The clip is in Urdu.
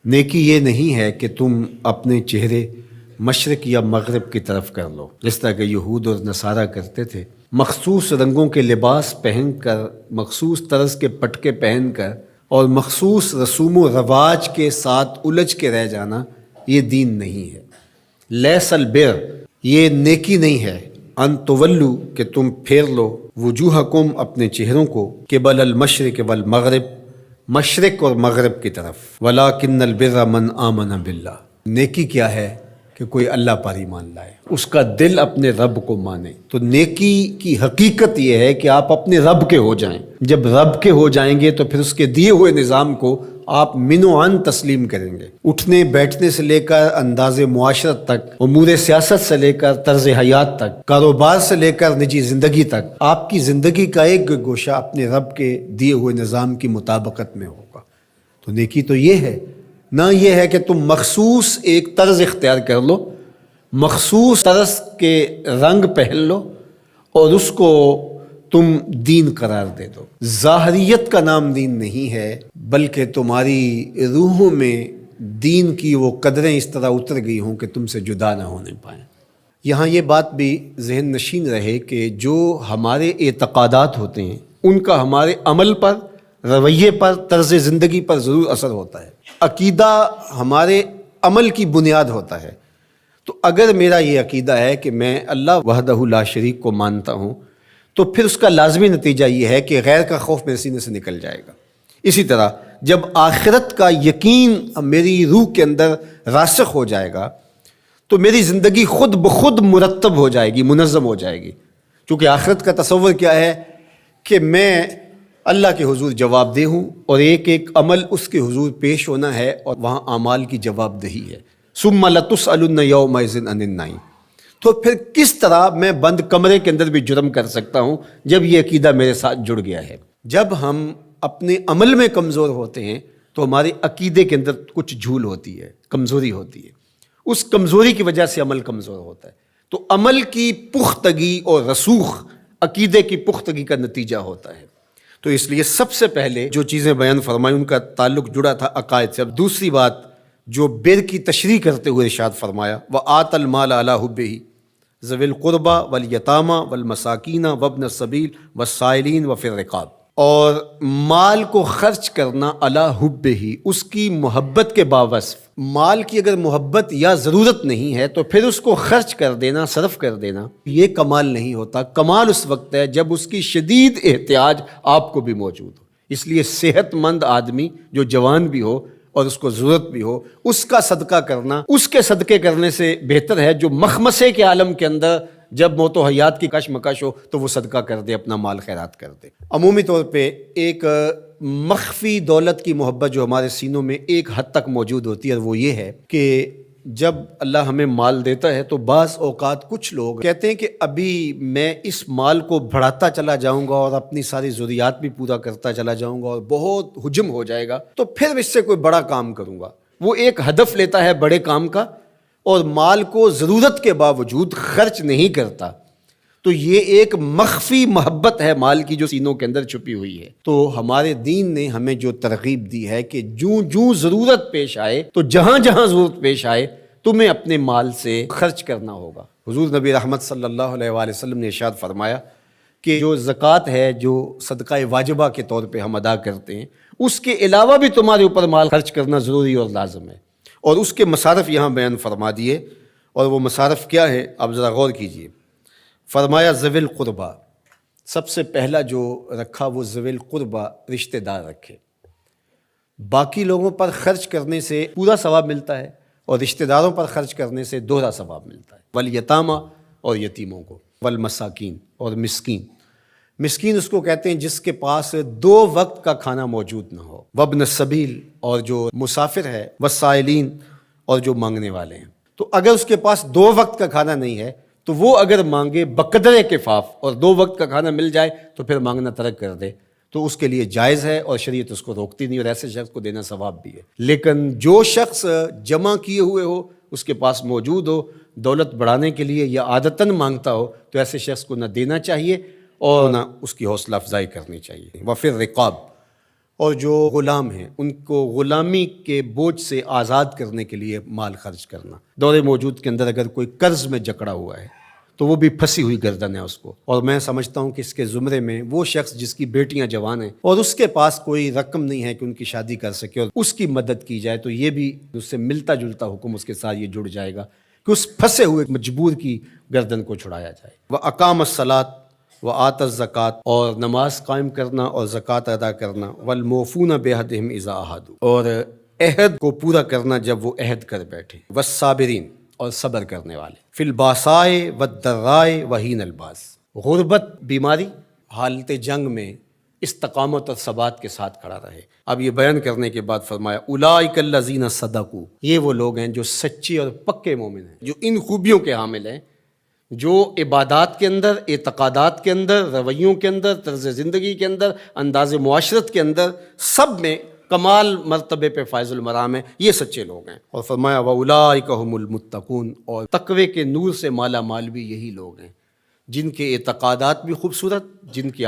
نیکی یہ نہیں ہے کہ تم اپنے چہرے مشرق یا مغرب کی طرف کر لو، جس طرح کہ یہود اور نصارہ کرتے تھے، مخصوص رنگوں کے لباس پہن کر، مخصوص طرز کے پٹکے پہن کر اور مخصوص رسوم و رواج کے ساتھ الجھ کے رہ جانا، یہ دین نہیں ہے۔ لیس البر، یہ نیکی نہیں ہے، ان تولو، کہ تم پھیر لو، وجوہکم، اپنے چہروں کو، قبل المشرق والمغرب، مشرق اور مغرب کی طرف، ولکن البر من آمن باللہ، نیکی کیا ہے کہ کوئی اللہ پر ایمان لائے، اس کا دل اپنے رب کو مانے۔ تو نیکی کی حقیقت یہ ہے کہ آپ اپنے رب کے ہو جائیں۔ جب رب کے ہو جائیں گے تو پھر اس کے دیے ہوئے نظام کو آپ من و عن تسلیم کریں گے۔ اٹھنے بیٹھنے سے لے کر انداز معاشرت تک، امور سیاست سے لے کر طرز حیات تک، کاروبار سے لے کر نجی زندگی تک، آپ کی زندگی کا ایک گوشہ اپنے رب کے دیے ہوئے نظام کی مطابقت میں ہوگا۔ تو نیکی تو یہ ہے، نہ یہ ہے کہ تم مخصوص ایک طرز اختیار کر لو، مخصوص طرز کے رنگ پہن لو اور اس کو تم دین قرار دے دو۔ ظاہریت کا نام دین نہیں ہے، بلکہ تمہاری روحوں میں دین کی وہ قدریں اس طرح اتر گئی ہوں کہ تم سے جدا نہ ہونے پائیں۔ یہاں یہ بات بھی ذہن نشین رہے کہ جو ہمارے اعتقادات ہوتے ہیں ان کا ہمارے عمل پر، رویے پر، طرز زندگی پر ضرور اثر ہوتا ہے۔ عقیدہ ہمارے عمل کی بنیاد ہوتا ہے۔ تو اگر میرا یہ عقیدہ ہے کہ میں اللہ وحدہ لا شریک کو مانتا ہوں، تو پھر اس کا لازمی نتیجہ یہ ہے کہ غیر کا خوف میرے سینے سے نکل جائے گا۔ اسی طرح جب آخرت کا یقین میری روح کے اندر راسخ ہو جائے گا تو میری زندگی خود بخود مرتب ہو جائے گی، منظم ہو جائے گی۔ کیونکہ آخرت کا تصور کیا ہے کہ میں اللہ کے حضور جواب دہ ہوں اور ایک ایک عمل اس کے حضور پیش ہونا ہے اور وہاں اعمال کی جواب دہی ہے۔ ثم لتسألن یومئذ عن النعیم۔ تو پھر کس طرح میں بند کمرے کے اندر بھی جرم کر سکتا ہوں جب یہ عقیدہ میرے ساتھ جڑ گیا ہے؟ جب ہم اپنے عمل میں کمزور ہوتے ہیں تو ہمارے عقیدے کے اندر کچھ جھول ہوتی ہے، کمزوری ہوتی ہے، اس کمزوری کی وجہ سے عمل کمزور ہوتا ہے۔ تو عمل کی پختگی اور رسوخ عقیدے کی پختگی کا نتیجہ ہوتا ہے۔ تو اس لیے سب سے پہلے جو چیزیں بیان فرمائی ان کا تعلق جڑا تھا عقائد سے۔ اب دوسری بات جو بر کی تشریح کرتے ہوئے ارشاد فرمایا، وَآتَ الْمَالَ عَلَىٰ حُبِّهِ ذَوِي الْقُرْبَىٰ وَالْيَتَامَىٰ وَالْمَسَاكِينَ وَابْنَ السَّبِيلِ وَالسَّائِلِينَ وَفِي الرِّقَابِ، اور مال کو خرچ کرنا علی حبہ، اس کی محبت کے باوصف۔ مال کی اگر محبت یا ضرورت نہیں ہے تو پھر اس کو خرچ کر دینا، صرف کر دینا، یہ کمال نہیں ہوتا۔ کمال اس وقت ہے جب اس کی شدید احتیاج آپ کو بھی موجود ہو۔ اس لیے صحت مند آدمی جو جوان بھی ہو اور اس کو ضرورت بھی ہو، اس کا صدقہ کرنا اس کے صدقے کرنے سے بہتر ہے جو مخمصے کے عالم کے اندر جب موت و حیات کی کشمکش ہو تو وہ صدقہ کر دے، اپنا مال خیرات کر دے۔ عمومی طور پہ ایک مخفی دولت کی محبت جو ہمارے سینوں میں ایک حد تک موجود ہوتی ہے، وہ یہ ہے کہ جب اللہ ہمیں مال دیتا ہے تو بعض اوقات کچھ لوگ کہتے ہیں کہ ابھی میں اس مال کو بڑھاتا چلا جاؤں گا اور اپنی ساری ضروریات بھی پورا کرتا چلا جاؤں گا اور بہت حجم ہو جائے گا تو پھر اس سے کوئی بڑا کام کروں گا۔ وہ ایک ہدف لیتا ہے بڑے کام کا اور مال کو ضرورت کے باوجود خرچ نہیں کرتا۔ تو یہ ایک مخفی محبت ہے مال کی جو سینوں کے اندر چھپی ہوئی ہے۔ تو ہمارے دین نے ہمیں جو ترغیب دی ہے کہ جوں ضرورت پیش آئے تو جہاں جہاں ضرورت پیش آئے تمہیں اپنے مال سے خرچ کرنا ہوگا۔ حضور نبی رحمت صلی اللہ علیہ وآلہ وسلم نے ارشاد فرمایا کہ جو زکوٰۃ ہے، جو صدقہ واجبہ کے طور پہ ہم ادا کرتے ہیں، اس کے علاوہ بھی تمہارے اوپر مال خرچ کرنا ضروری اور لازم ہے۔ اور اس کے مصارف یہاں بیان فرما دیے، اور وہ مصارف کیا ہے آپ ذرا غور کیجئے۔ فرمایا ذوی القربیٰ، سب سے پہلا جو رکھا وہ ذوی القربیٰ، رشتہ دار رکھے۔ باقی لوگوں پر خرچ کرنے سے پورا ثواب ملتا ہے اور رشتہ داروں پر خرچ کرنے سے دوہرا ثواب ملتا ہے۔ والیتامى، اور یتیموں کو، والمساکین، اور مسکین۔ مسکین اس کو کہتے ہیں جس کے پاس 2 وقت کا کھانا موجود نہ ہو۔ وابن السبیل، اور جو مسافر ہے، والسائلین، اور جو مانگنے والے ہیں۔ تو اگر اس کے پاس 2 وقت کا کھانا نہیں ہے تو وہ اگر مانگے بقدر کفاف اور 2 وقت کا کھانا مل جائے تو پھر مانگنا ترک کر دے تو اس کے لیے جائز ہے اور شریعت اس کو روکتی نہیں، اور ایسے شخص کو دینا ثواب بھی ہے۔ لیکن جو شخص جمع کیے ہوئے ہو، اس کے پاس موجود ہو، دولت بڑھانے کے لیے یا عادتاً مانگتا ہو، تو ایسے شخص کو نہ دینا چاہیے اور نہ اس کی حوصلہ افزائی کرنی چاہیے۔ وفی الرقاب، اور جو غلام ہیں ان کو غلامی کے بوجھ سے آزاد کرنے کے لیے مال خرچ کرنا۔ دور موجود کے اندر اگر کوئی قرض میں جکڑا ہوا ہے تو وہ بھی پھنسی ہوئی گردن ہے اس کو، اور میں سمجھتا ہوں کہ اس کے زمرے میں وہ شخص جس کی بیٹیاں جوان ہیں اور اس کے پاس کوئی رقم نہیں ہے کہ ان کی شادی کر سکے اور اس کی مدد کی جائے، تو یہ بھی اس سے ملتا جلتا حکم اس کے ساتھ یہ جڑ جائے گا کہ اس پھنسے ہوئے مجبور کی گردن کو چھڑایا جائے۔ وَأَقَامَ الصَّلَاةَ وَآتَى الزَّكَاةَ، اور نماز قائم کرنا اور زکوٰۃ ادا کرنا، وَالْمُوفُونَ بِعَهْدِهِمْ إِذَا عَاهَدُوا، اور عہد کو پورا کرنا جب وہ عہد کر بیٹھے، وَالصَّابِرِينَ، اور صبر کرنے والے، فی الباساء والضراء وحین الباس، غربت، بیماری، حالت جنگ میں استقامت اور ثبات کے ساتھ کھڑا رہے۔ اب یہ بیان کرنے کے بعد فرمایا اولئک الذین صدقوا، یہ وہ لوگ ہیں جو سچے اور پکے مومن ہیں، جو ان خوبیوں کے حامل ہیں، جو عبادات کے اندر، اعتقادات کے اندر، رویوں کے اندر، طرز زندگی کے اندر، انداز معاشرت کے اندر، سب میں کمال مرتبے پہ فائز المرام ہیں، یہ سچے لوگ ہیں۔ اور فرمایا وَأُولَٰئِکَ هُمُ الْمُتَّقُونَ، اور تقوی کے نور سے مالا مال بھی یہی لوگ ہیں جن کے اعتقادات بھی خوبصورت، جن کی